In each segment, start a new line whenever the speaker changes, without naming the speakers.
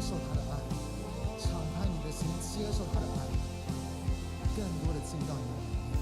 受他的爱，敞开你的心，接受他的爱，更多的进到你的里面。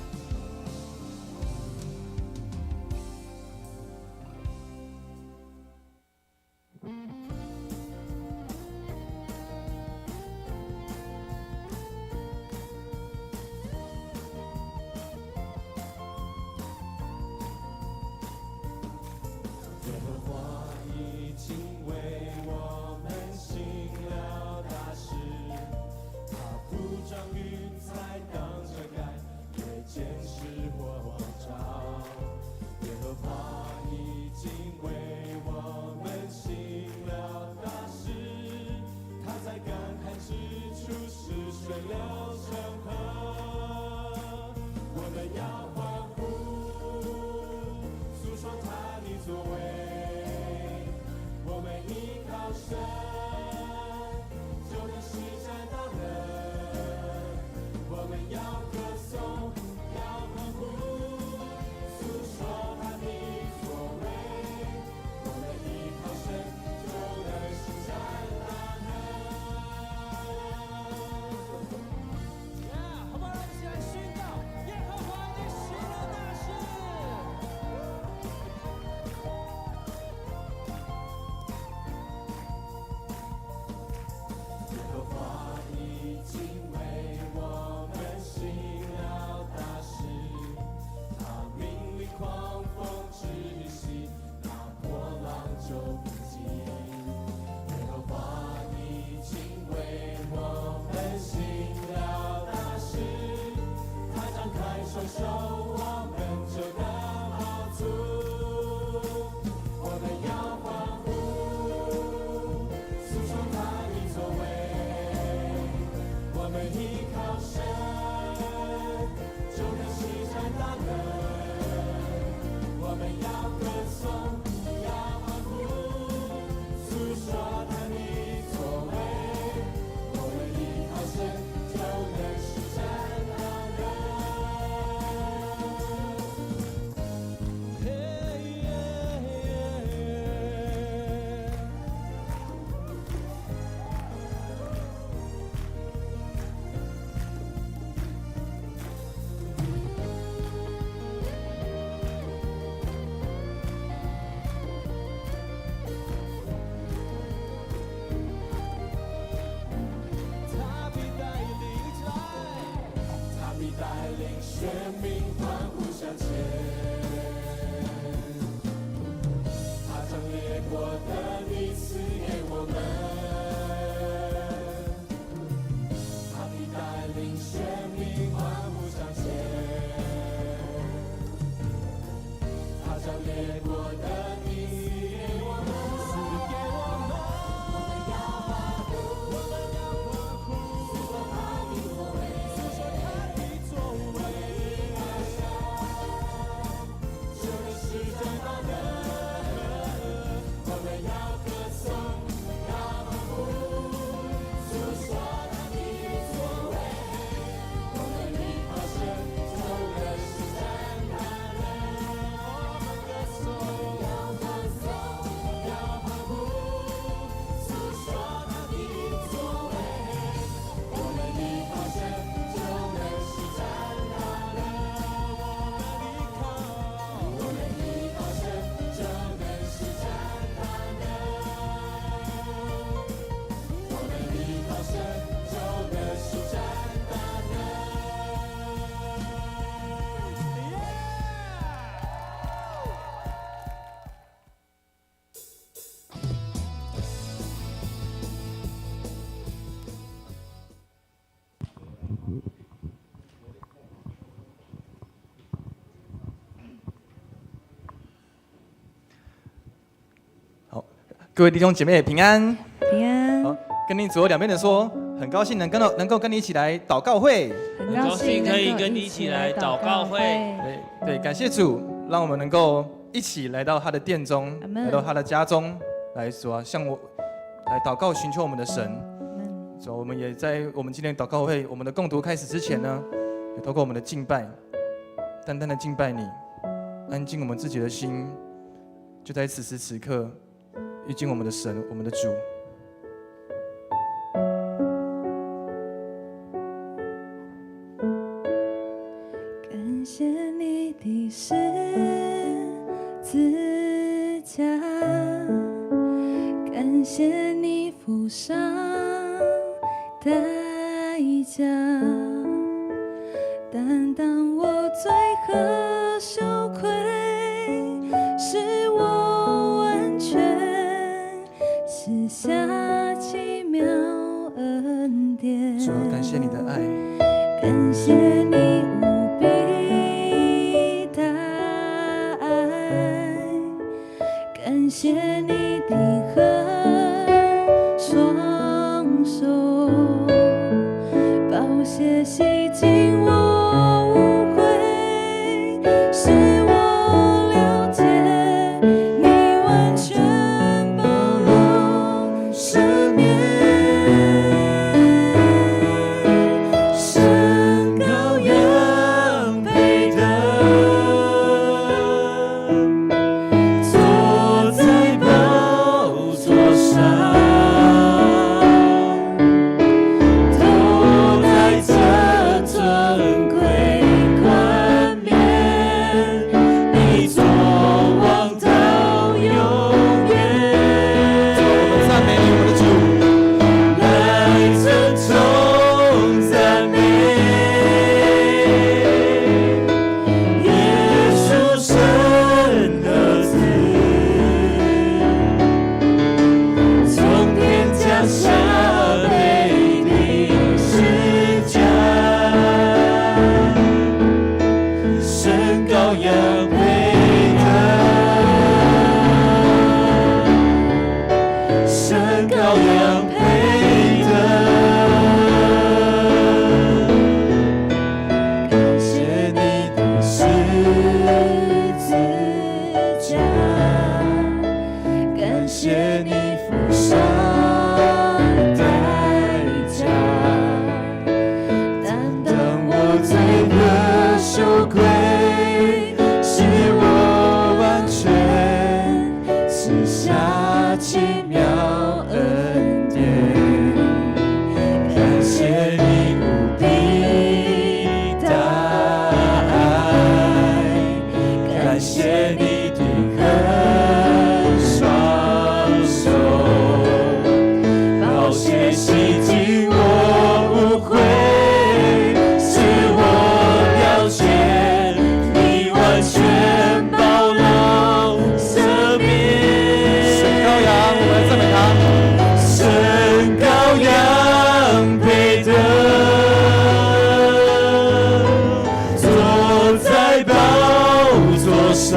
各位弟兄姐妹平安，
平安。
好，跟你左右两边的说，很高兴能够跟你一起来祷告会，
很高兴
可以跟你一起来祷告会。
对，感谢主，让我们能够一起来到他的殿中，来到他的家中，来说向我来祷告，寻求我们的神。所以我们也在我们今天的祷告会，我们的共读开始之前呢，也透过我们的敬拜，单单的敬拜你，安静我们自己的心，就在此时此刻遇见我们的神，我们的主。
谢你付上代价，担当我罪和羞愧，使我完全赐下奇妙恩典。
主，感谢你的爱，
感谢你无比大爱，感谢你的双手，宝血洗净我污秽，使我了解你完全包容赦免。神羔羊配得，坐在宝座上，头戴着尊贵冠冕，你作王到永远。
我们赞美你，我们的主。
来尊崇赞美耶稣神儿子，从天降下被钉十架，神羔羊配得，神羔羊配得。感谢你的十字架，感谢你付上代价，担当我罪和羞愧，使我完全赐下奇妙恩典。感谢你无比大爱，感谢你的双手，宝血洗净我污秽，使我了解你完全包容赦免。
神羔羊，我们来赞美他。
神羔羊配得，坐在宝座上，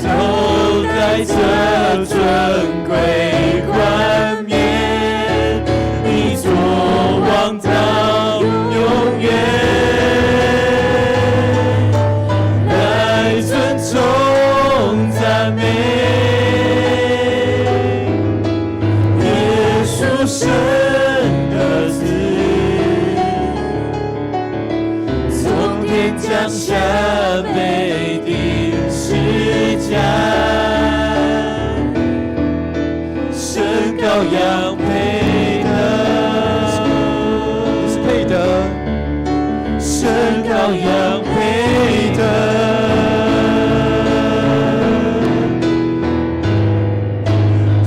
头戴着尊贵冠冕，你作王到永远。来尊崇赞美耶稣神儿子，从天降下被钉十架，神羔羊配得，
你是配得，
神羔羊配得。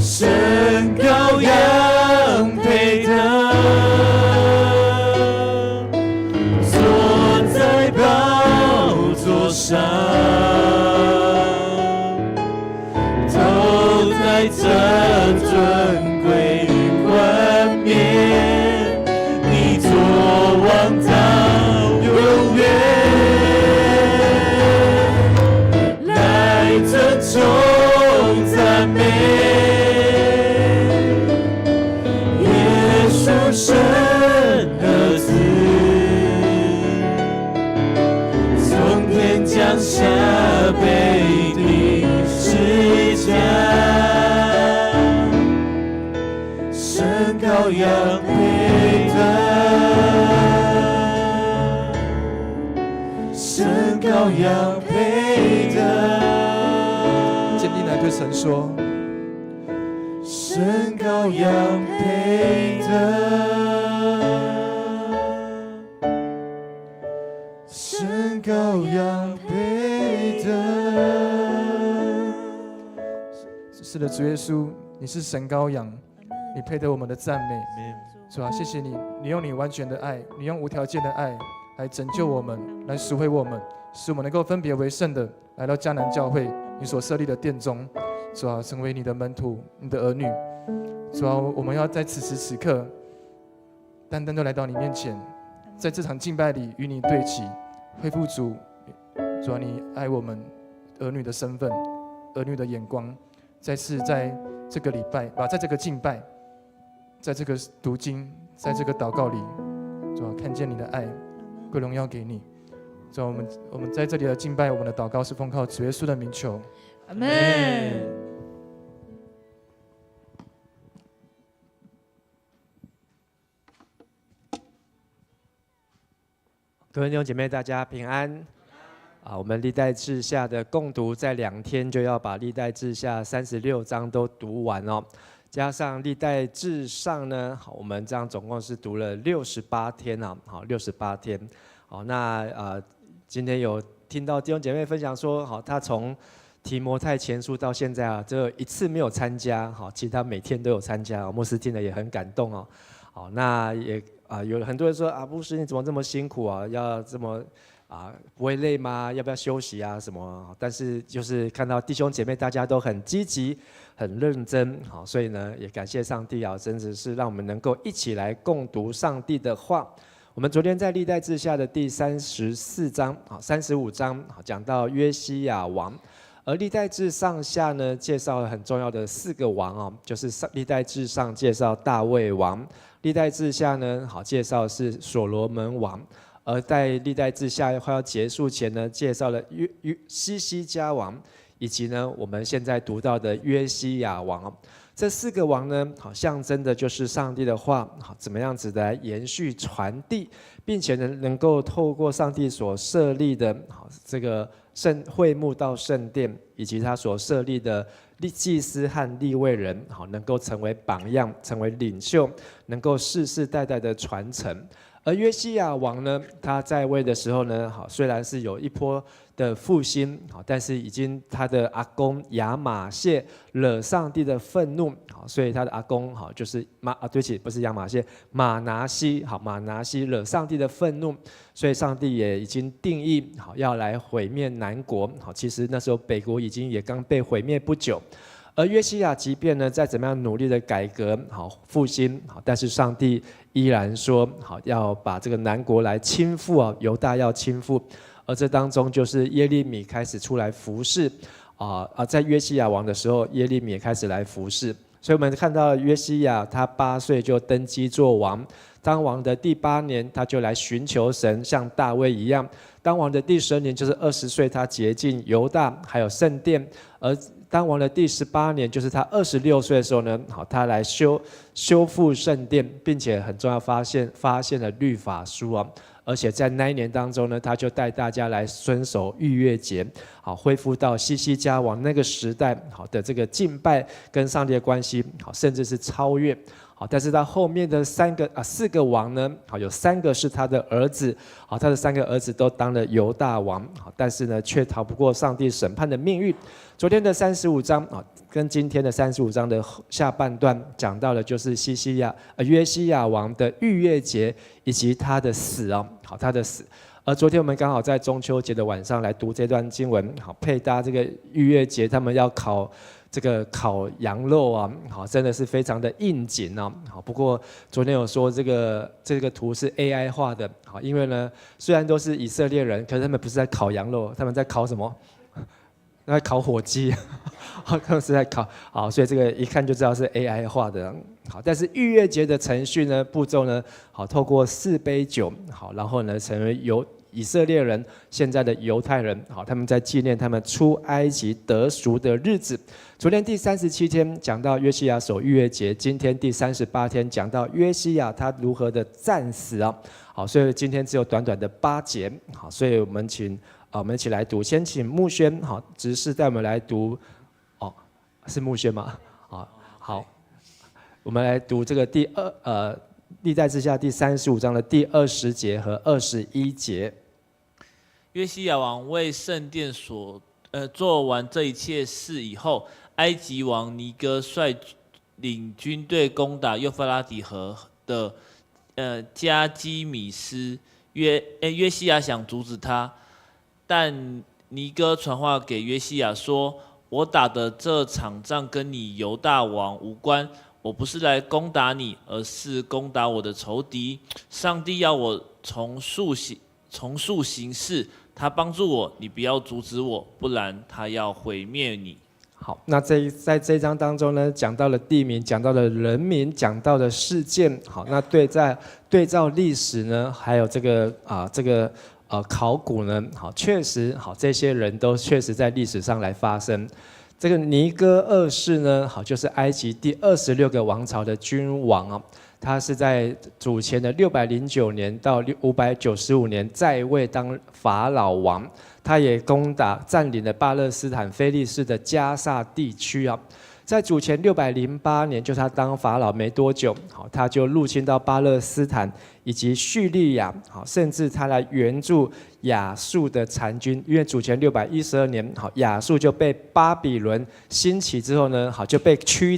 神羔羊配得，坐在宝座上，头戴着尊贵冠冕，你作王到永远。来尊崇赞美耶稣神儿子，从天降下被钉十架，神羔羊配得，神羔羊配得。
坚定来对神说，
神羔羊配得，神羔羊配得，
主耶稣，你是神羔羊，你配得我们的赞美。主啊，谢谢你，你用你完全的爱，你用无条件的爱来拯救我们，来赎回我们，使我们能够分别为圣的来到迦南教会你所设立的殿中。主啊，成为你的门徒，你的儿女。主啊，我们要在此时此刻单单的来到你面前，在这场敬拜里与你对齐，恢复主啊，你爱我们儿女的身份，儿女的眼光。再次在这个礼拜，在这个敬拜，在这个读经，在这个祷告里，主啊，看见你的爱，归荣耀给你。主啊，我们在这里的敬拜，我们的祷告是奉靠主耶稣的名求。
阿们。各位弟兄姐妹，大家平安。我们历代志下的共读，在2天就要把历代志下36章都读完哦。加上历代志上呢，我们这样总共是读了68天啊，好，68天。好，那今天有听到弟兄姐妹分享说，好，他从提摩太前书到现在只有一次没有参加，好，其他每天都有参加。牧师听了也很感动哦。好，那也有很多人说牧师你怎么这么辛苦啊？要这么不会累吗？要不要休息啊？什么？但是就是看到弟兄姐妹大家都很积极、很认真，好，所以呢也感谢上帝真的是让我们能够一起来共读上帝的话。我们昨天在历代志下的第34章、35章讲到约西亚王，而历代志上下呢介绍了很重要的4个王就是历代志上介绍大卫王，历代志下呢介绍是所罗门王。而在历代志下快要结束前呢，介绍了西西家王，以及呢我们现在读到的约西亚王。这4个王呢，象征的就是上帝的话，怎么样子的来延续传递，并且能够透过上帝所设立的这个会幕到圣殿，以及他所设立的祭司和利未人，能够成为榜样，成为领袖，能够世世代代的传承。而约西亚王呢，他在位的时候呢，虽然是有一波的复兴，但是已经他的阿公亚玛谢惹上帝的愤怒，所以他的阿公就是对不起，不是亚玛谢，马拿西，马拿西惹上帝的愤怒，所以上帝也已经定义要来毁灭南国。其实那时候北国也刚被毁灭不久。而约西亚即便呢再怎么样努力的改革复兴，但是上帝依然说要把这个南国来倾覆犹大要倾覆。而这当中就是耶利米开始出来服侍在约西亚王的时候，耶利米也开始来服侍。所以我们看到约西亚他8岁就登基做王，当王的第8年他就来寻求神，像大卫一样。当王的第10年就是20岁，他洁净犹大还有圣殿。而当王的第18年，就是他26岁的时候呢，他来修复圣殿，并且很重要发现了律法书而且在那一年当中呢，他就带大家来遵守逾越节，恢复到西西家王那个时代的这个敬拜跟上帝的关系，甚至是超越。但是他后面的4个王呢，有3个是他的儿子，他的3个儿子都当了犹大王，但是呢，却逃不过上帝审判的命运。昨天的35章跟今天的35章的下半段讲到的就是约西亚王的逾越节以及他的死他的死。而昨天我们刚好在中秋节的晚上来读这段经文，配搭这个逾越节，他们要烤羊肉真的是非常的应景不过昨天有说这个图是 AI 画的因为呢，虽然都是以色列人，可是他们不是在烤羊肉，他们在烤什么？在烤火鸡，他们是在烤所以这个一看就知道是 AI 画的但是逾越节的程序呢，步骤呢，透过4杯酒然后呢，成为以色列人现在的犹太人他们在纪念他们出埃及得赎的日子。昨天第37天讲到约西亚守逾越节，今天第38天讲到约西亚他如何的战死所以今天只有短短的8节所以我们一起来读，先请木轩执事带我们来读是木轩吗？好，我们来读这个历代志下第35章的第20节和21节。
约西亚王为圣殿做完这一切事以后，埃及王尼哥率领军队攻打幼发拉底河的加基米斯。约西亚想阻止他，但尼哥传话给约西亚说：“我打的这场仗跟你犹大王无关，我不是来攻打你，而是攻打我的仇敌。上帝要我从速行事，他帮助我，你不要阻止我，不然他要毁灭你。”
好，那在这一章当中呢，讲到了地名，讲到了人名，讲到了事件。好，那对照历史呢，还有这个考古呢，好，确实好，这些人都确实在历史上来发生。这个尼哥二世呢，好，就是埃及第26个王朝的君王啊，他是在主前的609年到595年在位当法老王。他也攻打占领了巴勒斯坦非利士的加萨地区啊，在主前608年，就是他当法老没多久，好，他就入侵到巴勒斯坦以及叙利亚，好，甚至他来援助亚述的残军，因为主前612年，好，亚述就被巴比伦兴起之后呢，好，就被驱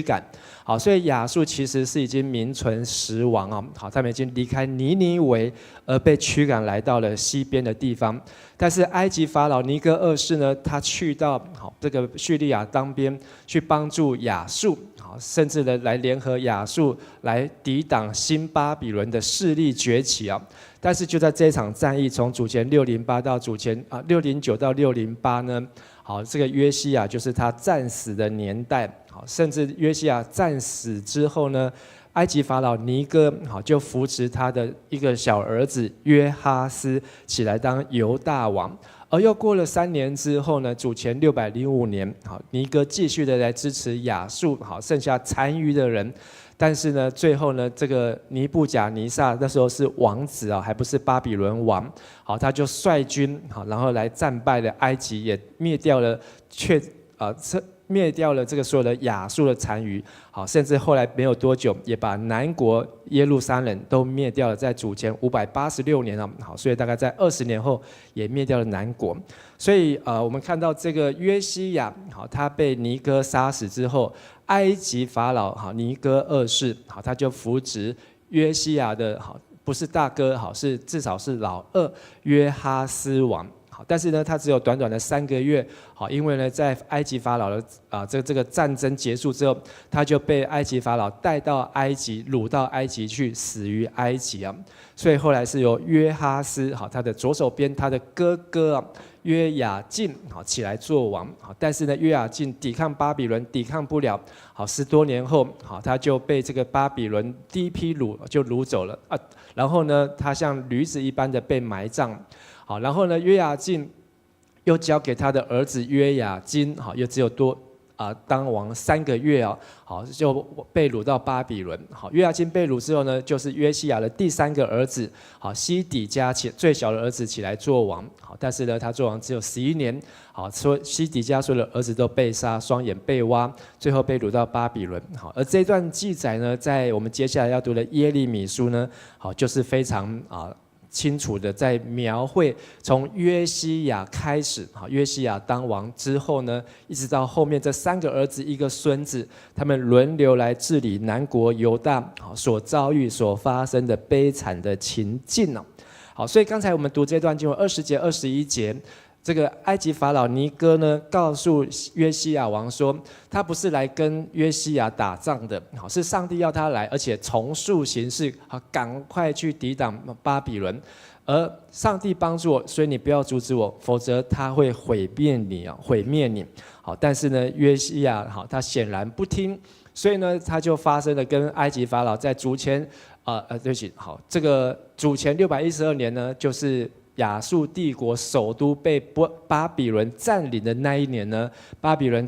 赶。好，所以亚述其实是已经名存实亡啊！好，他们已经离开尼尼微，而被驱赶来到了西边的地方。但是埃及法老尼哥二世呢，他去到这个叙利亚当边去帮助亚述，好，甚至呢来联合亚述来抵挡新巴比伦的势力崛起啊！但是就在这一场战役，从主前608到主前609到608呢，好，这个约西亚就是他战死的年代。好，甚至约西亚战死之后呢，埃及法老尼哥好就扶持他的一个小儿子约哈斯起来当犹大王。而又过了3年之后呢，主前605年，好，尼哥继续的来支持亚述，好，剩下残余的人。但是呢，最后呢，这个尼布甲尼撒那时候是王子啊，还不是巴比伦王。好，他就率军好，然后来战败了埃及，也灭掉了灭掉了这个所有的亚述的残余，好，甚至后来没有多久，也把南国耶路撒冷都灭掉了，在主前586年啊，好，所以大概在20年后也灭掉了南国。所以我们看到这个约西亚，好，他被尼哥杀死之后，埃及法老好尼哥二世，好，他就扶植约西亚的好，不是大哥，好，是至少是老二约哈斯王。但是呢，他只有短短的3个月，好，因为呢，在埃及法老的这个战争结束之后，他就被埃及法老带到埃及，掳到埃及去，死于埃及啊。所以后来是由约哈斯，好，他的左手边他的哥哥啊约雅敬，好，起来做王，好，但是呢，约雅敬抵抗巴比伦抵抗不了，好，10多年后，好，他就被这个巴比伦第一批掳走了啊，然后呢，他像驴子一般的被埋葬。好，然后呢，约雅敬又交给他的儿子约雅斤，好，又只有当王3个月啊，好，就被掳到巴比伦。好，约雅斤被掳之后呢，就是约西亚的第3个儿子，好，西底家最小的儿子起来做王。好，但是呢，他做王只有11年，好，说西底家所有的儿子都被杀，双眼被挖，最后被掳到巴比伦。好，而这段记载呢，在我们接下来要读的耶利米书呢，好，就是非常清楚的在描绘从约西亚开始，好，约西亚当王之后呢，一直到后面这3个儿子1个孙子，他们轮流来治理南国犹大，好，所遭遇所发生的悲惨的情境哦。好，所以刚才我们读这段经文20节、21节。这个埃及法老尼哥呢，告诉约西亚王说，他不是来跟约西亚打仗的，好，是上帝要他来，而且从速行事，好，赶快去抵挡巴比伦。而上帝帮助我，所以你不要阻止我，否则他会毁灭你啊，毁灭你。好，但是呢，约西亚好，他显然不听，所以呢，他就发生了跟埃及法老在主前对不起，好，这个主前612年呢，就是亚述帝国首都被巴比伦占领的那一年呢，巴比伦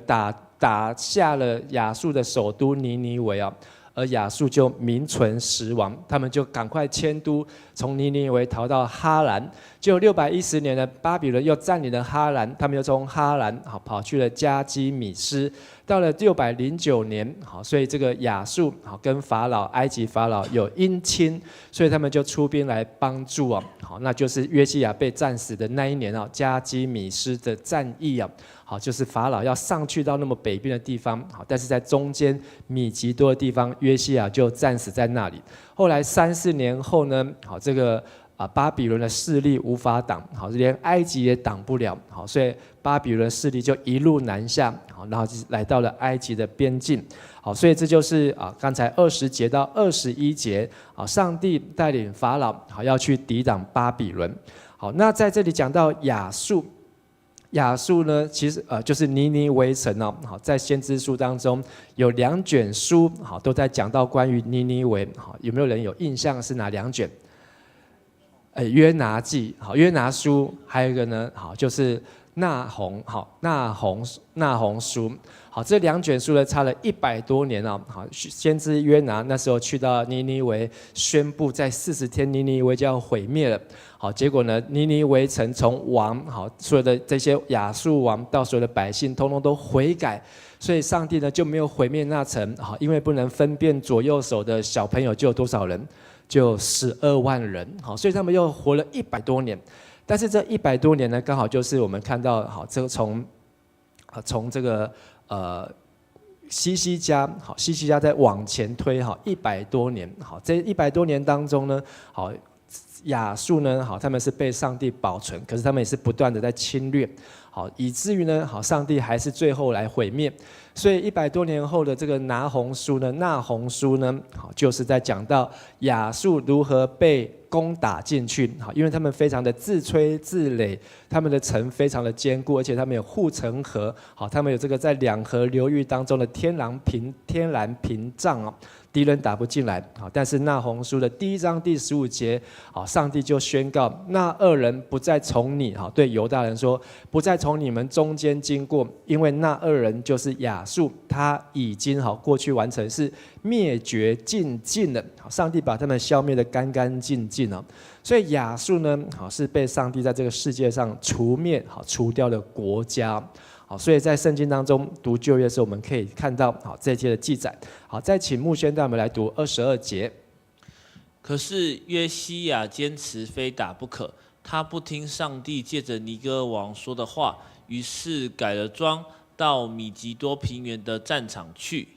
打下了亚述的首都尼尼微啊，而亚述就名存实亡，他们就赶快迁都，从尼尼微逃到哈兰。就610年呢，巴比伦又占领了哈兰，他们又从哈兰好跑去了加基米斯。到了609年，好，所以这个亚述好跟埃及法老有姻亲，所以他们就出兵来帮助啊，好，那就是约西亚被战死的那一年啊，加基米斯的战役啊。好，就是法老要上去到那么北边的地方，好，但是在中间米吉多的地方，约西亚就战死在那里。后来3、4年后呢，好，这个巴比伦的势力无法挡，好，连埃及也挡不了，好，所以巴比伦势力就一路南下，好，然后就来到了埃及的边境，好，所以这就是刚才20节到21节，好，上帝带领法老好要去抵挡巴比伦，好，那在这里讲到亚述。亚述呢，其实就是尼尼微城哦。好，在先知书当中有2卷书，好，都在讲到关于尼尼微。好，有没有人有印象是哪2卷？约拿记，好，约拿书，还有一个呢，好，就是那鸿，好，那鸿书。好，这2卷书呢，差了100多年哦。好，先知约拿那时候去到尼尼微，宣布在40天尼尼微就要毁灭了。好，结果呢，尼尼微城从王，好，所有的这些亚述王到所有的百姓，通通都悔改，所以上帝呢就没有毁灭那城。好，因为不能分辨左右手的小朋友就有多少人，就12万人。好，所以他们又活了100多年。但是这100多年呢，刚好就是我们看到，好，这个从这个西西家，好，西西家再往前推，好，100多年，好，这100多年当中呢，好，亚述呢，好，他们是被上帝保存，可是他们也是不断的在侵略，好，以至于呢，好，上帝还是最后来毁灭。所以100多年后的这个拿鸿书呢，那鸿书呢，好，就是在讲到亚述如何被攻打进去，好，因为他们非常的自吹自擂，他们的城非常的坚固，而且他们有护城河，好，他们有这个在2河流域当中的天然屏障哦，敌人打不进来，好，但是那鸿书的1章第15节，好，上帝就宣告那2人不再从你，好，对犹大人说，不再从你们中间经过，因为那2人就是亚述，他已经好过去完成，是灭绝尽了，好，上帝把他们消灭得干干净净了。所以亚述呢，好，是被上帝在这个世界上除灭，好，除掉的国家。好，所以在圣经当中读旧约的时候，我们可以看到好这些的记载。好，再请牧宣带我们来读22节。
可是约西亚坚持非打不可，他不听上帝借着尼哥王说的话，于是改了装，到米吉多平原的战场去。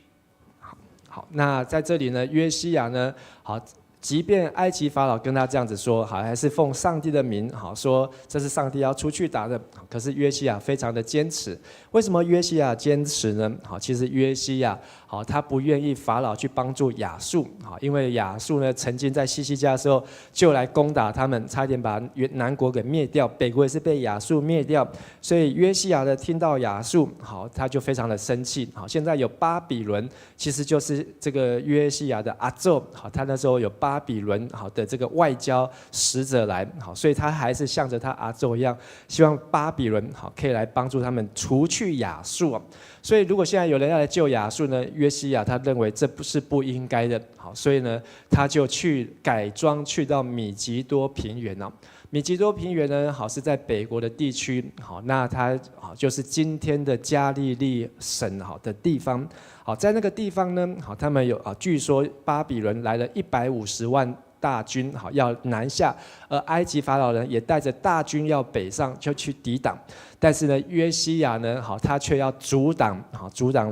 好，那在这里呢，约西亚呢，好。即便埃及法老跟他这样子说，好，还是奉上帝的名，好，说这是上帝要出去打的。可是约西亚非常的坚持。为什么约西亚坚持呢？好，其实约西亚，好，他不愿意法老去帮助亚述，好，因为亚述呢，曾经在西西家的时候就来攻打他们，差点把南国给灭掉，北国也是被亚述灭掉。所以约西亚呢，听到亚述，好，他就非常的生气。好，现在有巴比伦，其实就是这个约西亚的阿纣，好，他那时候有巴比伦好的这个外交使者来，好，所以他还是向着他阿纣一样，希望巴比伦好可以来帮助他们除去亚述。所以如果现在有人要来救亚述呢，约西亚他认为这不应该的，好，所以呢他就去改装，去到米吉多平原哦。米吉多平原呢，好是在北国的地区，好，那它好就是今天的加利利省好的地方，好，在那个地方呢，好，他们有据说巴比伦来了150万大军，好要南下，而埃及法老人也带着大军要北上，就去抵挡。但是呢，约西亚呢，好，他却要阻挡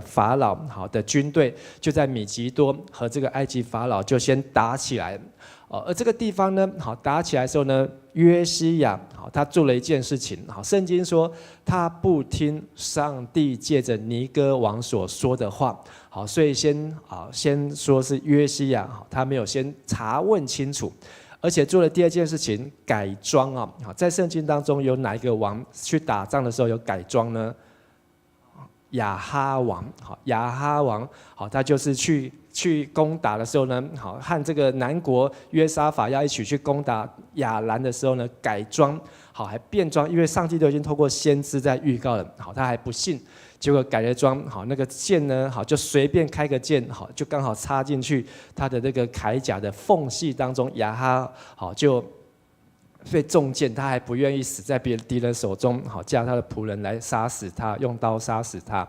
法老好的军队，就在米吉多和这个埃及法老就先打起来。而这个地方呢，好打起来的时候呢，约西亚好他做了一件事情，好，圣经说他不听上帝借着尼哥王所说的话，好，所以先说是约西亚，好，他没有先查问清楚。而且做了第2件事情，改装啊！在圣经当中有哪一个王去打仗的时候有改装呢？亚哈王，好，亚哈王，好，他就是去攻打的时候呢，好，和这个南国约沙法要一起去攻打亚兰的时候呢，改装，好，还变装，因为上帝都已经透过先知在预告了，好，他还不信。结果改了装，好，那个箭呢，好就随便开个箭，好就刚好插进去他的那个铠甲的缝隙当中，亚哈好就被中箭，他还不愿意死在敌人手中，好叫他的仆人来杀死他，用刀杀死他。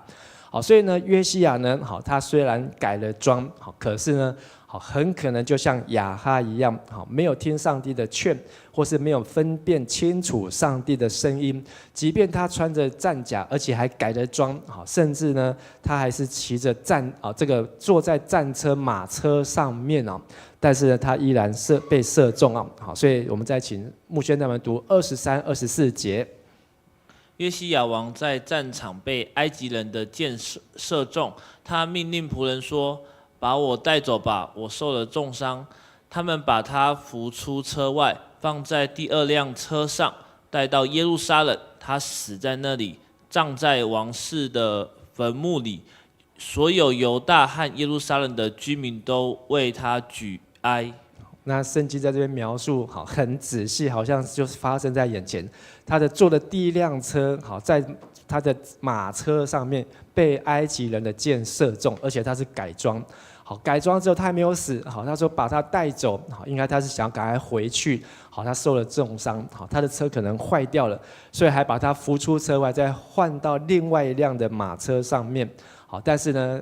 好，所以呢，约西亚呢，好，他虽然改了装，好，可是呢，好，很可能就像亚哈一样，好，没有听上帝的劝，或是没有分辨清楚上帝的声音。即便他穿着战甲，而且还改了装，好，甚至呢，他还是骑着这个坐在战车马车上面哦，但是呢，他依然被射中啊。好，所以我们再请牧宣带我们读23、24节。
约西亚王在战场被埃及人的箭射中，他命令仆人说：“把我带走吧，我受了重伤。”他们把他扶出车外，放在第2辆车上，带到耶路撒冷。他死在那里，葬在王室的坟墓里。所有犹大和耶路撒冷的居民都为他举哀。
那圣经在这边描述，好，很仔细，好像就是发生在眼前。他坐的第1辆车，好，在他的马车上面被埃及人的箭射中，而且他是改装。好，改装之后他还没有死，好，他说把他带走，好，应该他是想赶快回去，好，他受了重伤，好，他的车可能坏掉了，所以还把他扶出车外，再换到另外1辆的马车上面，好，但是呢，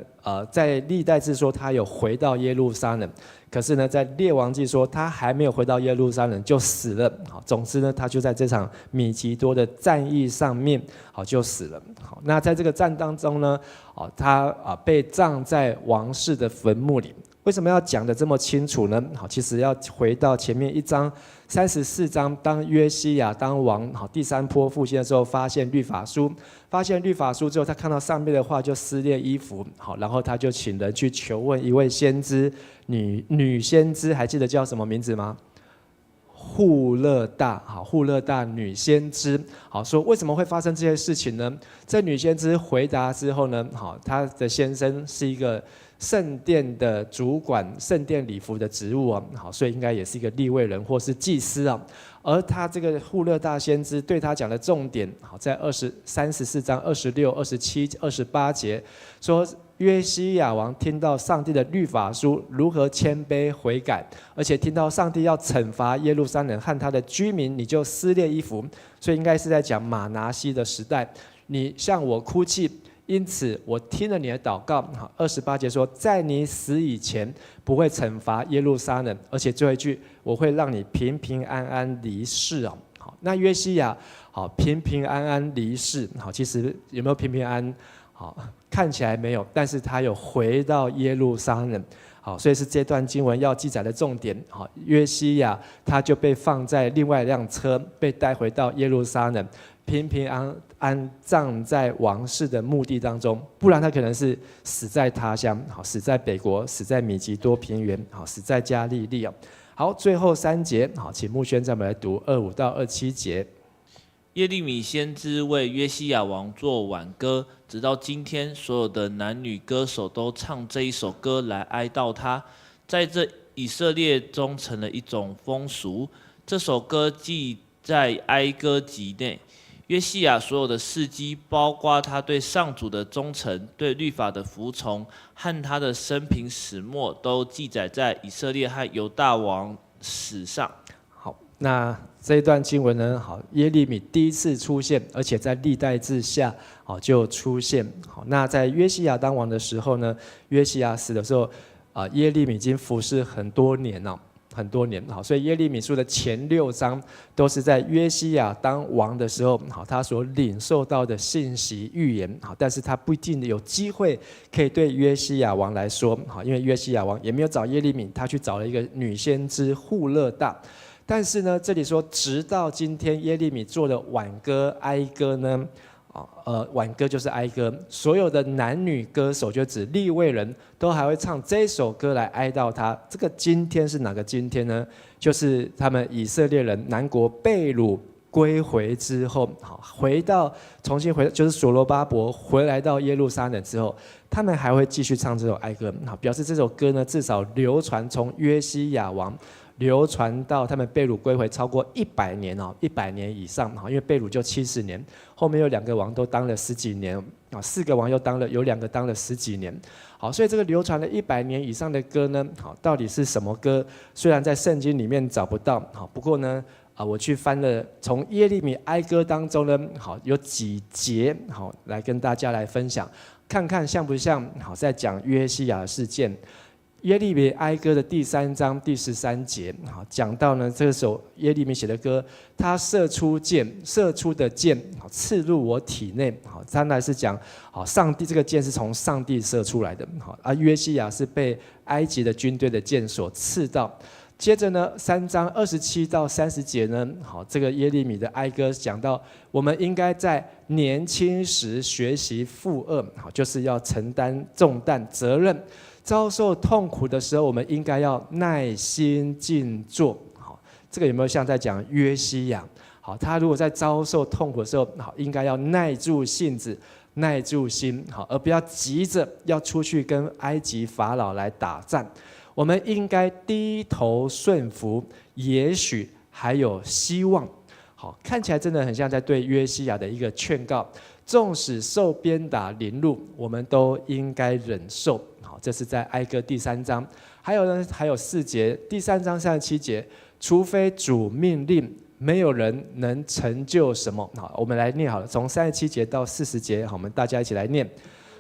在历代志说他有回到耶路撒冷，可是呢，在列王记说他还没有回到耶路撒冷就死了，好，总之呢，他就在这场米吉多的战役上面，好，就死了，好，那在这个战当中呢，他被葬在王室的坟墓里。为什么要讲得这么清楚呢？好，其实要回到前面1章34章，当约西亚当王，好，第3波复兴的时候，发现律法书之后，他看到上面的话就撕裂衣服，好，然后他就请人去求问一位先知，女先知，还记得叫什么名字吗？户勒大，好，户勒大女先知，好，说为什么会发生这些事情呢？这女先知回答之后呢，好，她的先生是一个圣殿的主管，圣殿礼服的职务啊，好，所以应该也是一个利未人或是祭司啊。而他这个户勒大先知对他讲的重点，好，在34章26、27、28节说，约西亚王听到上帝的律法书如何谦卑悔改，而且听到上帝要惩罚耶路撒冷和他的居民，你就撕裂衣服，所以应该是在讲马拿西的时代。你向我哭泣，因此我听了你的祷告。28节说，在你死以前不会惩罚耶路撒冷，而且最后一句，我会让你平平安安离世啊。好，那约西亚好平平安安离世，好，其实有没有平平安？好，看起来没有，但是他有回到耶路撒冷。好，所以是这段经文要记载的重点。好，约西亚他就被放在另外1辆车，被带回到耶路撒冷，平平安安葬在王室的墓地当中，不然他可能是死在他乡，好，死在北国，死在米吉多平原，好，死在加利利啊。好，最后3节，好，请牧宣再我们来读25到27节。
耶利米先知为约西亚王作挽歌，直到今天，所有的男女歌手都唱这一首歌来哀悼他，在这以色列中成了一种风俗。这首歌记在哀歌集内。约西亚所有的事迹，包括他对上主的忠诚、对律法的服从和他的生平始末，都记载在以色列和犹大王史上。
好，那这一段经文呢，好，耶利米第一次出现，而且在历代志下，好就出现。好，那在约西亚当王的时候呢，约西亚死的时候，耶利米已经服侍很多年了。很多年，好，所以耶利米书的前6章都是在约西亚当王的时候，好，他所领受到的信息预言，好，但是他不一定有机会可以对约西亚王来说，好，因为约西亚王也没有找耶利米，他去找了一个女先知户勒大，但是呢，这里说直到今天耶利米做的挽歌哀歌呢。挽歌就是哀歌，所有的男女歌手，就指利未人都还会唱这首歌来哀悼他。这个今天是哪个今天呢？就是他们以色列人南国被掳归回之后，好，重新回，就是所罗巴伯回来到耶路撒冷之后，他们还会继续唱这首哀歌，好，表示这首歌呢至少流传从约西亚王。流传到他们被掳归回超过100年哦，100年以上，因为被掳就70年，后面有2个王都当了10几年啊，4个王又当了，有2个当了10几年，好，所以这个流传了100年以上的歌呢，好，到底是什么歌？虽然在圣经里面找不到，好，不过呢，我去翻了从耶利米哀歌当中呢，好，有几节，好，来跟大家来分享。看看像不像好在讲约西亚的事件。耶利米哀歌的第3章第13节，好讲到呢，这首耶利米写的歌，他射出的箭，好刺入我体内，好，当然是讲，好上帝这个箭是从上帝射出来的，好，而约西亚是被埃及的军队的箭所刺到。接着呢，3章27到30节呢，好，这个耶利米的哀歌讲到，我们应该在年轻时学习负軛，好，就是要承担重担责任。遭受痛苦的时候，我们应该要耐心静坐。好，这个有没有像在讲约西亚？好，他如果在遭受痛苦的时候，好，应该要耐住性子、耐住心，好，而不要急着要出去跟埃及法老来打仗。我们应该低头顺服，也许还有希望。好，看起来真的很像在对约西亚的一个劝告。纵使受鞭打凌辱，我们都应该忍受。好，这是在哀歌第3章。还有呢，还有4节，第3章37节，除非主命令，没有人能成就什么。好，我们来念好了，从37节到40节，好，我们大家一起来念。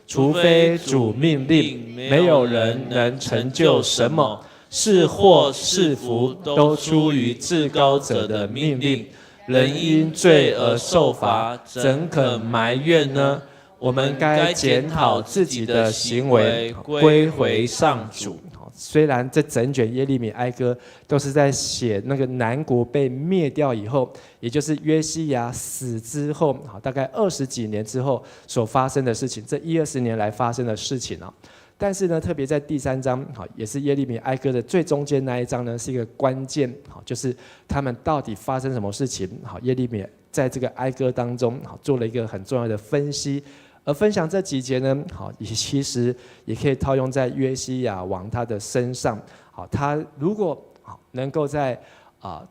除非主命令，没有人能成就什么，是祸是福，都出于至高者的命令。人因罪而受罚，怎肯埋怨呢？我们该检讨自己的行为，归回上主。虽然这整卷耶利米哀歌都是在写那个南国被灭掉以后，也就是约西亚死之后，大概20几年之后所发生的事情，这10-20年来发生的事情啊。但是呢，特别在第3章，也是耶利米哀歌的最中间那一章呢，是一个关键，就是他们到底发生什么事情。耶利米在这个哀歌当中，做了一个很重要的分析。而分享这几节呢，其实也可以套用在约西亚王他的身上。他如果能够在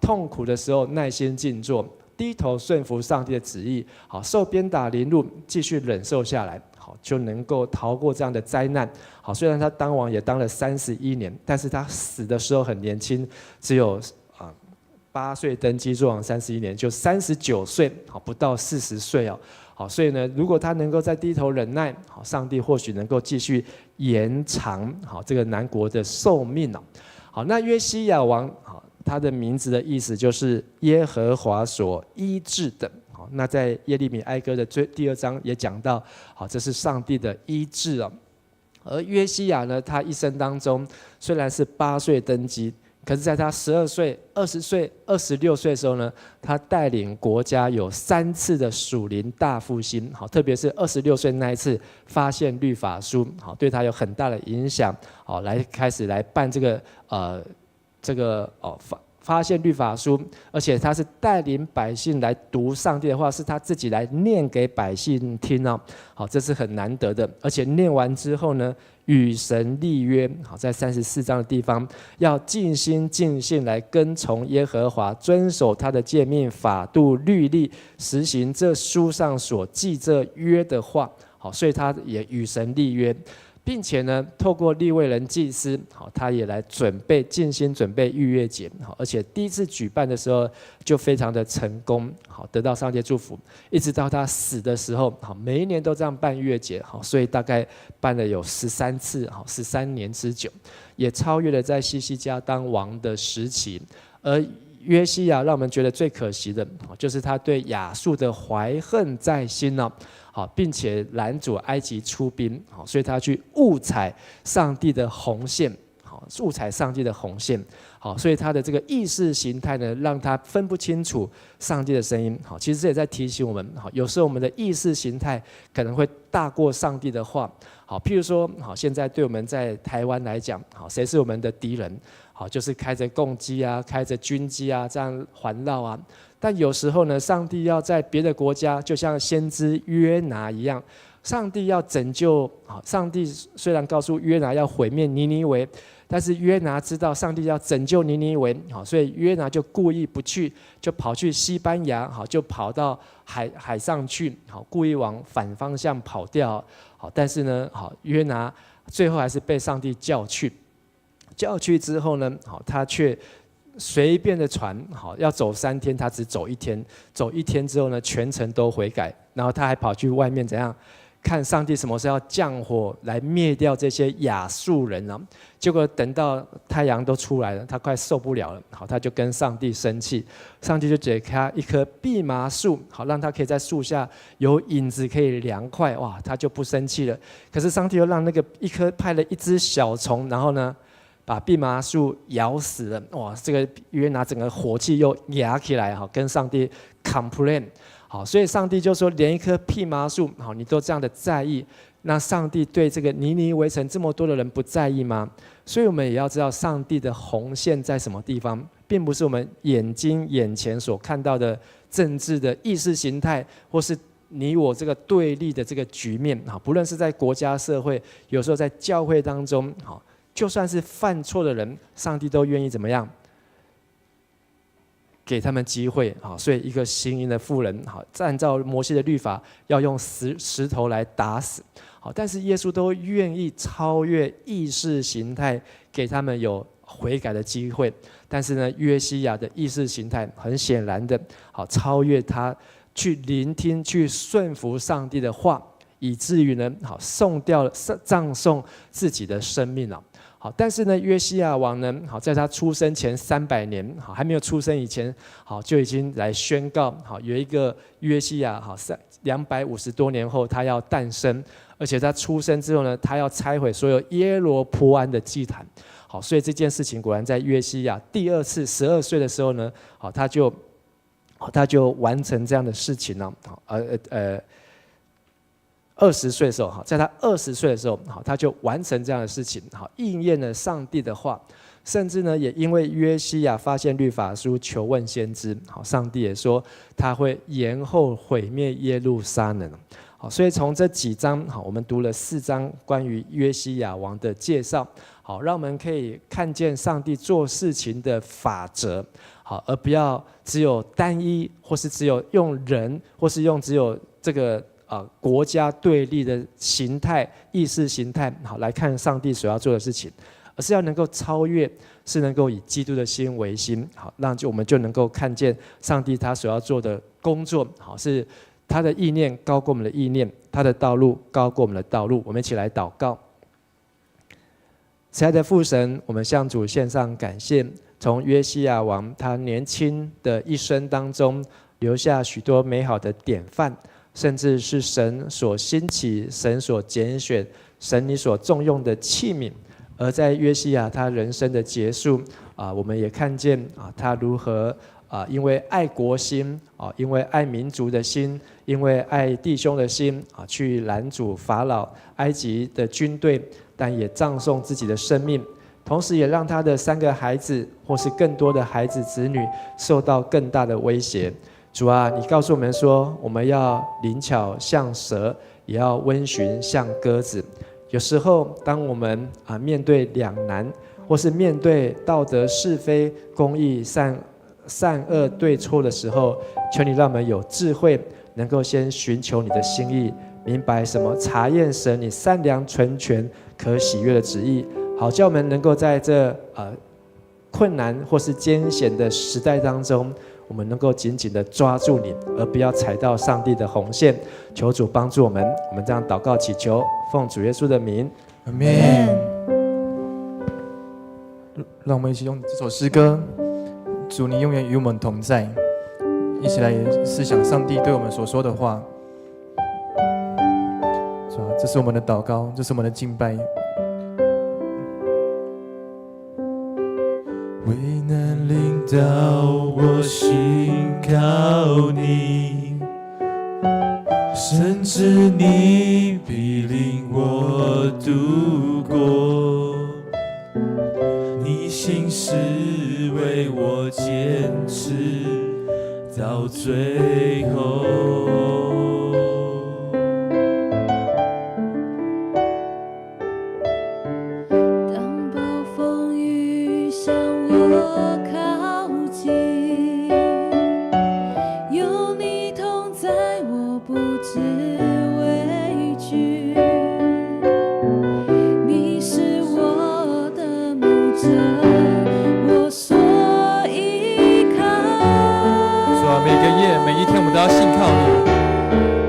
痛苦的时候耐心静坐，低头顺服上帝的旨意，受鞭打凌辱，继续忍受下来，就能够逃过这样的灾难。虽然他当王也当了31年，但是他死的时候很年轻，只有8岁登基做王31年，就39岁，不到40岁哦。所以呢，如果他能够在低头忍耐，上帝或许能够继续延长这个南国的寿命。好，那约西亚王，他的名字的意思就是耶和华所医治的。那在耶利米哀歌的第2章也讲到，这是上帝的医治啊。而约西亚呢，他一生当中虽然是8岁登基，可是在他12岁、20岁、26岁的时候呢，他带领国家有3次的属灵大复兴。好，特别是26岁那一次发现律法书，好，对他有很大的影响。好，开始来办这个发现律法书，而且他是带领百姓来读上帝的话，是他自己来念给百姓听哦。好，这是很难得的。而且念完之后呢，与神立约。好，在34章的地方，要尽心尽性来跟从耶和华，遵守他的诫命、法度、律例，实行这书上所记这约的话。好，所以他也与神立约。并且呢，透过利未人祭司，他也来尽心准备逾越节，而且第一次举办的时候就非常的成功，得到上帝祝福，一直到他死的时候，每一年都这样办逾越节，所以大概办了有13次，13年之久，也超越了在西西家当王的时期。而约西亚让我们觉得最可惜的，就是他对亚述的怀恨在心呢。好，并且拦阻埃及出兵，好，所以他去误踩上帝的红线，好，误踩上帝的红线，好，所以他的这个意识形态呢，让他分不清楚上帝的声音，好，其实这也在提醒我们，好，有时候我们的意识形态可能会大过上帝的话，好，譬如说，好，现在对我们在台湾来讲，好，谁是我们的敌人？好，就是开着共机啊，开着军机啊，这样环绕啊。但有时候呢，上帝要在别的国家，就像先知约拿一样，上帝要拯救。上帝虽然告诉约拿要毁灭尼尼微，但是约拿知道上帝要拯救尼尼微，所以约拿就故意不去，就跑去西班牙，就跑到海上去，故意往反方向跑掉。但是呢，约拿最后还是被上帝叫去。叫去之后呢，他却随便的船，要走3天，他只走1天。走1天之后呢，全程都悔改，然后他还跑去外面怎样看上帝什么时候要降火来灭掉这些亚述人啊。结果等到太阳都出来了，他快受不了了，好，他就跟上帝生气，上帝就给他一棵蓖麻树，好，让他可以在树下有影子，可以凉快，哇，他就不生气了。可是上帝又让那个派了一只小虫，然后呢，把蓖麻树咬死了，哇，这个约拿整个火气又压起来，好，跟上帝 complain， 好，所以上帝就说，连一棵蓖麻树，好，你都这样的在意。那上帝对这个尼尼微城这么多的人不在意吗？所以我们也要知道，上帝的红线在什么地方，并不是我们眼前所看到的政治的意识形态，或是你我这个对立的这个局面。不论是在国家社会，有时候在教会当中，就算是犯错的人，上帝都愿意怎么样？给他们机会，所以一个行淫的妇人，按照摩西的律法，要用石头来打死。但是耶稣都愿意超越意识形态，给他们有悔改的机会。但是呢，约西亚的意识形态很显然的，超越他去聆听、去顺服上帝的话，以至于呢，葬送自己的生命了。好，但是呢，约西亚王呢，好，在他出生前300年，好，还没有出生以前，好，就已经来宣告，好，有一个约西亚，好，250多年后他要诞生，而且他出生之后呢，他要拆毁所有耶罗波安的祭坛，好，所以这件事情果然在约西亚第2次12岁的时候呢，好，他就完成这样的事情了，20岁的时候，在他20岁的时候，他就完成这样的事情，应验了上帝的话。甚至呢，也因为约西亚发现律法书，求问先知，上帝也说他会延后毁灭耶路撒冷。所以从这几章，我们读了4章关于约西亚王的介绍，好，让我们可以看见上帝做事情的法则，好，而不要只有单一，或是只有用人，或是用只有这个国家对立的形态、意识形态，好来看上帝所要做的事情，而是要能够超越，是能够以基督的心为心，好，我们就能够看见上帝他所要做的工作，好，是他的意念高过我们的意念，他的道路高过我们的道路。我们一起来祷告。慈爱的父神，我们向主献上感谢，从约西亚王他年轻的一生当中，留下许多美好的典范。甚至是神所兴起、神所拣选、神你所重用的器皿。而在约西亚他人生的结束，我们也看见他如何因为爱国心，因为爱民族的心，因为爱弟兄的心，去拦阻法老、埃及的军队，但也葬送自己的生命，同时也让他的3个孩子或是更多的孩子子女受到更大的威胁。主啊，你告诉我们说，我们要灵巧像蛇，也要温驯像鸽子。有时候，当我们面对两难，或是面对道德是非、公义善恶对错的时候，求你让我们有智慧，能够先寻求你的心意，明白什么查验神你善良、纯全、可喜悦的旨意，好叫我们能够在这困难或是艰险的时代当中，我们能够紧紧地抓住你，而不要踩到上帝的红线。求主帮助我们，我们这样祷告祈求，奉主耶稣的名，
阿们。让我们一起用这首诗歌，主你永远与我们同在，一起来思想上帝对我们所说的话。这是我们的祷告，这是我们的敬拜。
为难领导我心靠你，甚至你必领我度过，你心是为我坚持到最后。
每一天我们都要信靠你。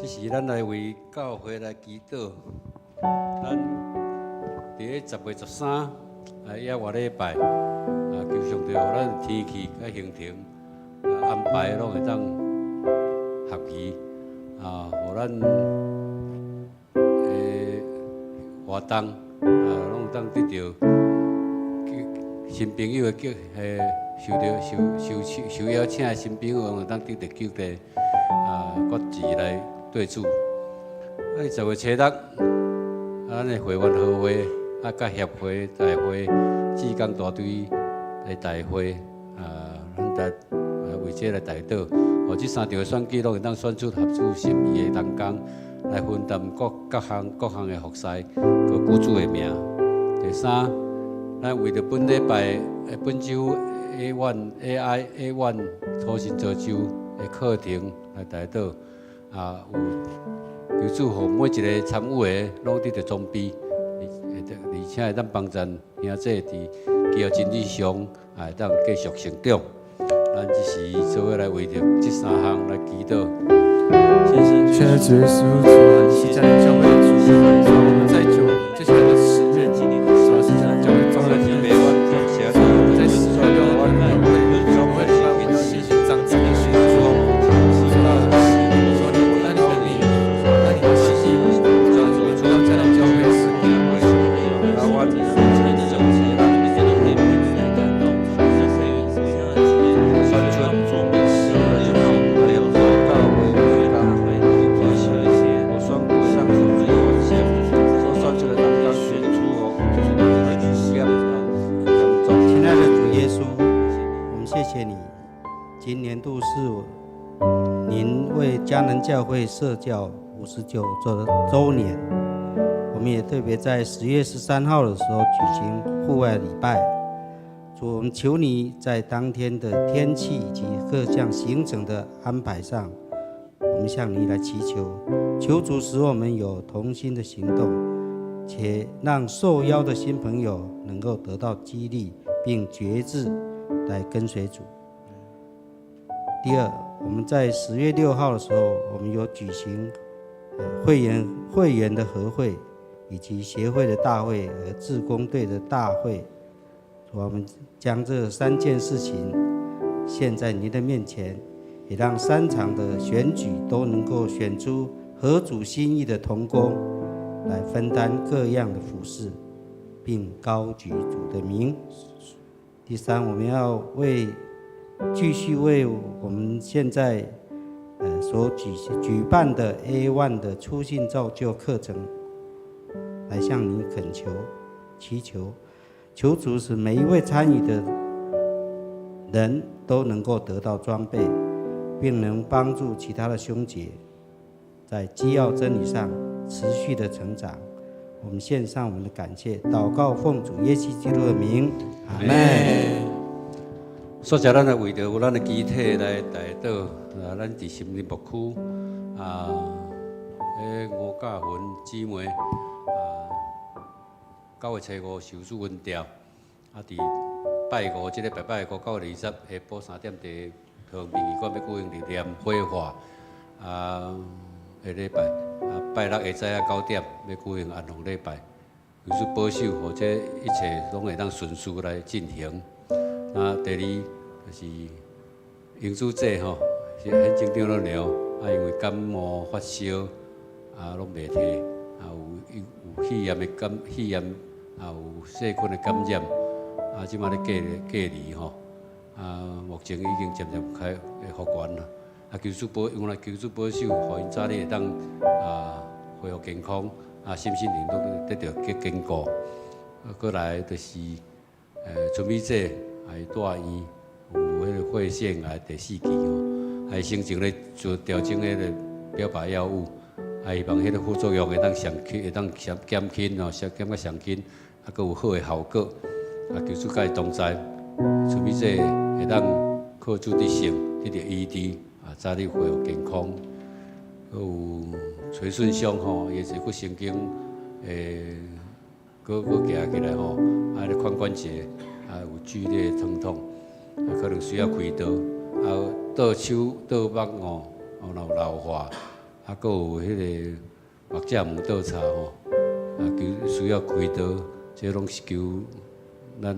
这是咱来为教会来祈祷。咱伫咧10月13，也外礼拜，求上帝，互咱天气甲行程安排拢会当合宜，互咱活动拢有当得到新朋友的受邀请的新朋友，有当得到激励国志来对主。10月初6，咱的会员合会甲协会大会志工大队的大会，咱来为这来代祷，互这3场的选举拢会当选出合主心意的同工，来分担各项的服侍，和雇主的名。第3，咱为着本礼拜本周 A1 初信造就的课程来代祷，有求主互每一个参与的拢得到装备，而且会当帮助兄弟伫基督真理上会当继续成长。咱只是做来为着这3项来祈祷。
谢谢主耶稣，主啊，你是家里教会的主，主啊，我们在接下来的10月，主啊，是家里教会中的日子，在10月6号的晚会，我们要谢谢长子的学说，主啊，说你我爱你的命，爱你的心意，主啊，主要在那教会时，
今年度是您为迦南教会设教59周年，我们也特别在10月13号的时候举行户外礼拜。主，我们求你在当天的天气以及各项行程的安排上，我们向你来祈求，求主使我们有同心的行动，且让受邀的新朋友能够得到激励，并决志来跟随主。第2，我们在10月6号的时候，我们有举行会员的合会，以及协会的大会和志工队的大会。我们将这3件事情献在您的面前，也让3场的选举都能够选出合主心意的同工，来分担各样的服事，并高举主的名。第3，我们要继续为我们现在所举办的 A1 的初信造就课程来向您恳求、祈求，求主使每一位参与的人都能够得到装备，并能帮助其他的兄姐在基要真理上持续的成长。我们献上我们的感谢，祷告奉主耶稣基督的名，阿们。
所以咱来为着咱的肢体来代祷，咱伫心灵牧区吴家云姊妹9月初5受主恩召，伫拜5这个拜5、9月20下晡3点伫桃园殡仪馆要举行日念火化，下礼拜拜6下早9点要举行安放礼拜，求主保守，或者一切拢会当顺序来进行。第2就是英主祭吼，是很正常了了，因为感冒发烧拢袂退，有肺炎的肺炎，有细菌的感染，即马咧隔离吼，目前已经渐渐开复原啦。求主用来求主保守，互因早日会当恢复健康，心灵都得到坚固。过来就是春美节还大院。有迄个血腺癌第4期吼，还先前咧做调整迄个标靶药物，希望迄个副作用会当减轻吼，减到上轻，佮有好的效果。求主甲伊同在，除非这会当靠主的圣得到医治，早日恢复健康。有崔顺香吼，也是骨神经佫行起来吼，咧髋关节有剧烈疼痛。可能需要开刀，倒手倒目若有老化，啊，搁有迄个目遮门倒插吼，啊，求需要开刀，这拢是求咱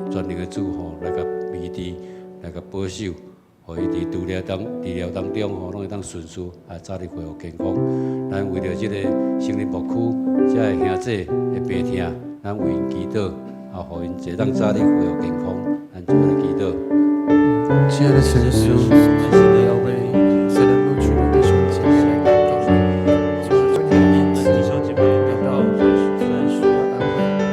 全能的主吼来甲医治，来甲保守，互伊伫治疗当中吼，拢会当顺遂，啊，早日恢复健康。咱为着即个成林牧区遮个兄弟的病痛，咱为因祈祷，啊，互因一当早日恢复健康，咱就来祈祷。
亲爱的神属，我要为在人牧区的弟兄姐妹来祷告。主啊，求你的弟兄姐妹要到虽然需要安慰，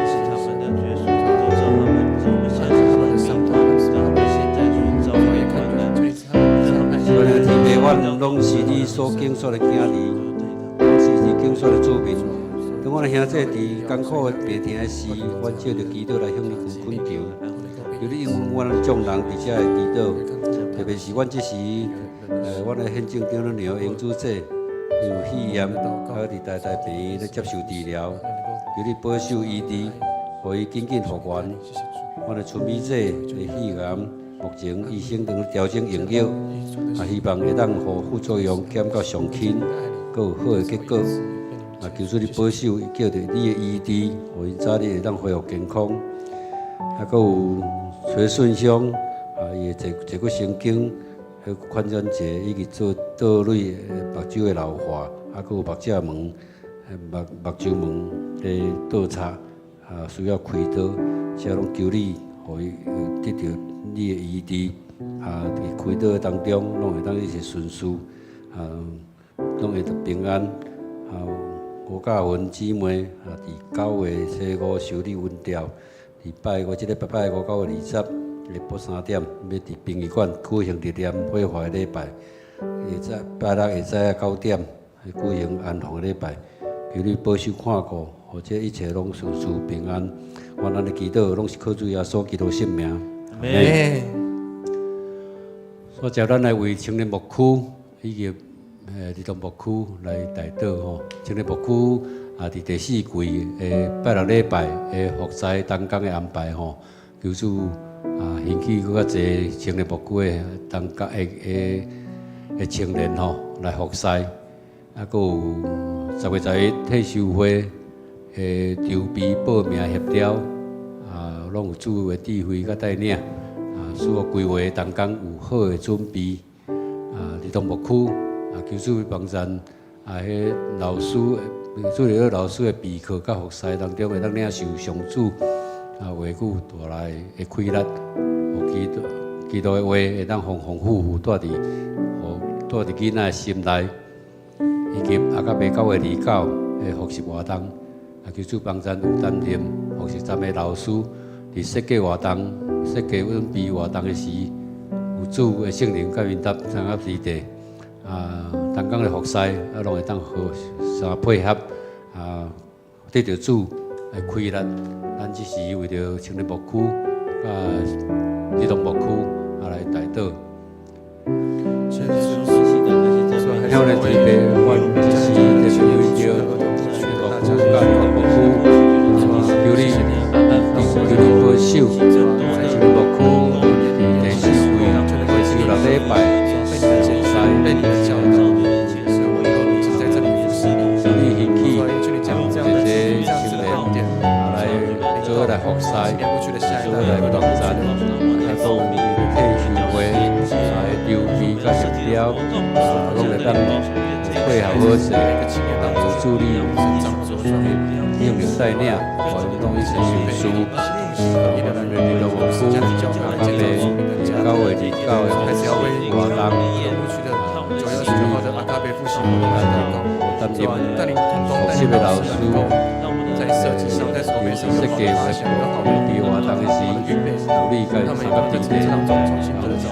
是他们的绝属，都照他们，我们相信他们的伤痛，让他们现在去照顾也困难，让他们现在
所有的地阮拢是你所敬所的囝儿，是你敬所的子民。当我的兄弟伫艰苦的病痛的时，阮借着祈祷来向你恳求。求你应允阮众人伫遮的祈祷，特别是阮这时，阮的县政长老娘英主姐有肺炎，还有伫台病院咧接受治疗，求你保守医治，互伊紧紧复原。阮的春美姐的肺炎，目前医生正调整用药，希望会当互副作用减到上轻，佮有好的结果。求主你保守，叫着你的医治，互伊早日会当恢复健康。佮有崔顺香，伊坐过神经，还有髋关节以及做倒蕊目睭的老化，佮有目遮门、目睭门的倒插，需要开刀，这拢求你，互伊得到你的医治，伫开刀当中，拢会当一切顺遂，拢会得平安。吴家文姊妹伫9月初5受理稳调。伫拜五，即个拜5、9月20，下晡3点，要伫殡仪馆举行日念火化的礼拜。拜6下午9点，举行安放的礼拜。求你保守看顾，或者一切拢顺遂平安。阮安尼祈祷，拢是靠主耶稣基督圣名。
阿
所接咱来为青年牧区以及儿童牧区来代祷吼，青年牧区。伫第4季拜6礼拜服侍当工的安排吼，求主兴起搁较侪青年牧区的当工的青年吼来服侍，搁有10月11退休会筹备报名协调，拢有主的智慧甲带领，使我规划当工有好的准备，儿童牧区求主帮助迄老师。做了老师的备课甲服侍当中，会当领受上主话语带来的开力，有基督的话会当丰丰富富带伫囡仔的心内，以及到9月29的服饰活动，求主帮助有担任服饰站的老师，伫设计活动、设计准备活动的时，有主的圣灵甲因搭参合之地。当工的服侍，拢会当好相配合，得到主来开力。咱只是为着青年牧区、儿童牧区来代祷。向来提备，阮只是特别为着儿童牧区、求你保守青年牧区第4季维持6礼拜。被你的教导，所以我们一直在这里服侍你。你兴起，这些青年来做来服侍，做来帮助，来做你的退休会，来筹备甲协调，拢会当配合好势，有助力，用力带领，拢一起顺遂。你的牧区，9月29日活动。9月19号的阿卡贝复兴活动来祷告，带领同工带领老师，在设计上、在筹备上有好的发想，有好的活动的预备，鼓励跟参加地铁当中重新得着，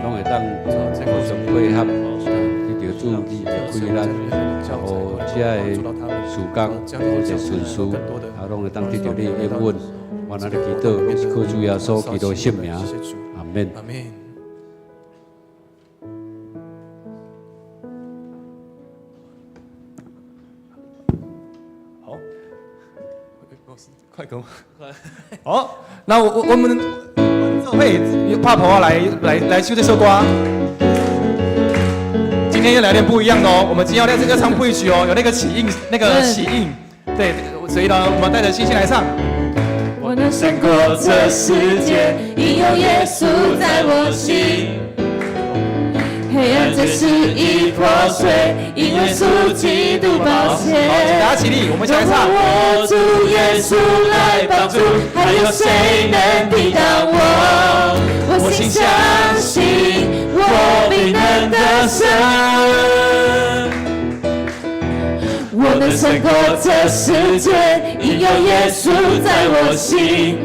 拢会当互相配合，去着主你的开力，然后遮个事工或者顺序，拢会当得到你的应允。我那里祈祷，拢是靠主耶稣基督的圣名，阿门。阿门。
快跟我！好，那我们会怕婆来唱这首歌。天又来点不一样的哦，我们今天要唱不一曲哦，有那个起印，对，所以呢，我们带着信心来唱。
我能胜过这世界，因有耶稣在我心。黑暗最是已破碎，因为属基督宝血。
大家起立，我们一起来唱。
我主耶稣来帮助，还有谁能抵挡我？我心相信，我必能得胜。我能胜过这世界，因有耶稣在我心。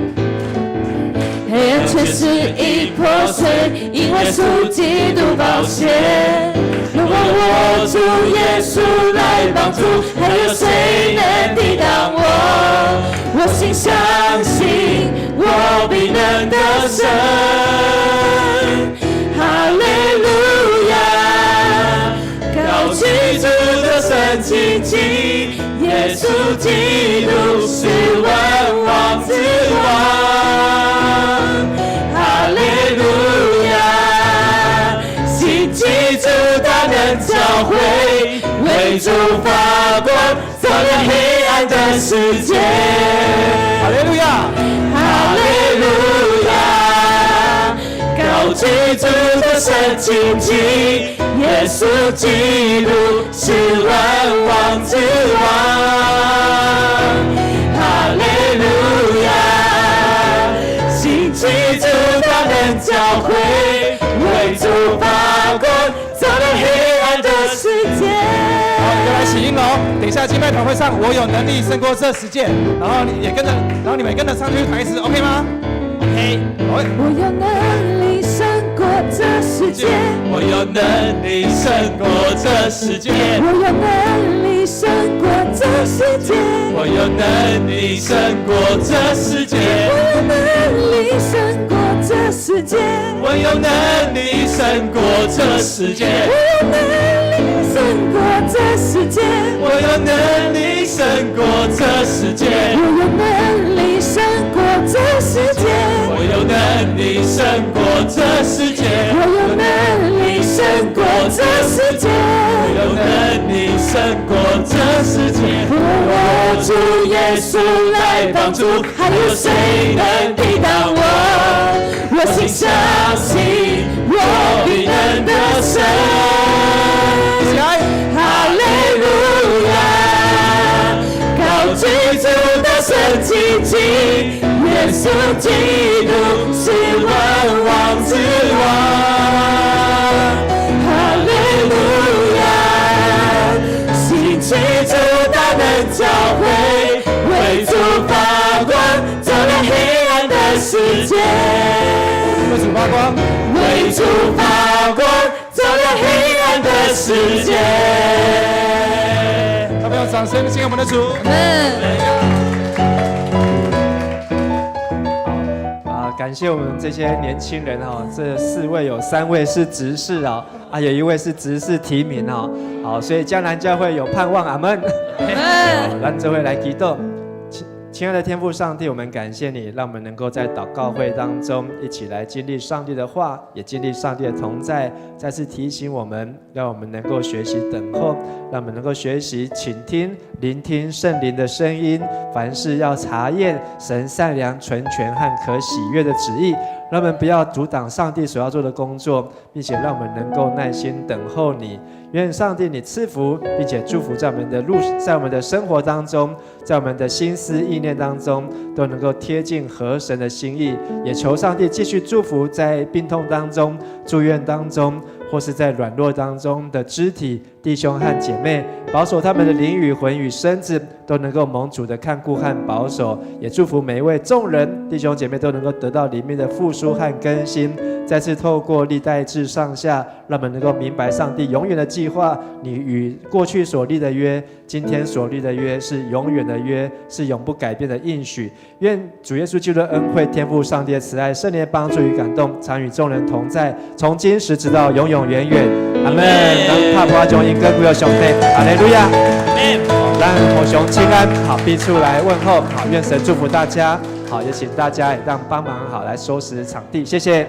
黑暗却是已破碎，因为属基督宝血。如果我主耶稣来帮助，还有谁能抵挡我？我心相信，我必能得胜。哈利路亚！高举主的圣经记，耶稣基督是万王之王。哈利路亚！信基督大能教会，为主发光，照亮黑暗的世界。
哈利路亚！
哈利路亚！高举主的圣经记，耶稣基督是万王之王。哈利路亚！信基督大能教会，为主发光，照亮黑暗的世界。
好，就来起音喽。等一下敬拜团会唱，我有能力胜过这世界，然后你们也跟着唱这句台词 ，OK 吗 ？OK。
我有能力胜过这世界，
我有能力胜过这世界，
我有能力胜过这世界，
我有能力胜过这世界，
我有能力胜过这世界，
我有能力胜过这世界，
我有能力胜过这世界，
我有能力胜过这世界，
我有能力胜过这世界，
我有能力胜过这世界，
我有能力胜过这世界。
我主耶稣来帮助，
还有谁能抵挡我？我心相信，我必能得胜。哈利路亚！高举主的圣经记，耶稣基督是万王之王。哈利路亚！信基督大能教会，为主发光，照亮黑暗的世界。
为主发光，
为主发光，照亮黑暗的世界。
他们用掌声敬我们的主。
感谢我们这些年轻人哈，这4位有3位是执事啊，有1位是执事提名哈，好，所以江南教会有盼望，阿们。让这位来祈祷。亲爱的天父上帝，我们感谢你，让我们能够在祷告会当中一起来经历上帝的话，也经历上帝的同在。再次提醒我们，让我们能够学习等候，让我们能够学习倾听、聆听圣灵的声音，凡事要查验神善良、纯全和可喜悦的旨意。让我们不要阻挡上帝所要做的工作，并且让我们能够耐心等候你。愿上帝你赐福，并且祝福在我们的路，在我们的生活当中，在我们的心思意念当中，都能够贴近合神的心意。也求上帝继续祝福在病痛当中、住院当中，或是在软弱当中的肢体弟兄和姐妹，保守他们的灵与魂与身子都能够蒙主的看顾和保守。也祝福每一位众人弟兄姐妹都能够得到里面的复苏和更新。再次透过历代志上下，让我们能够明白上帝永远的计划。你与过去所立的约，今天所立的约是永远的约，是永不改变的应许。愿主耶稣基督的恩惠、天父上帝的慈爱、圣灵的帮助与感动，常与众人同在，从今时直到永永远远。阿门。让帕普阿中英哥不要兄弟，哈利路亚。让火熊清安，好，必出来问候，好，愿神祝福大家，好，也请大家也让帮忙好来收拾场地，谢谢。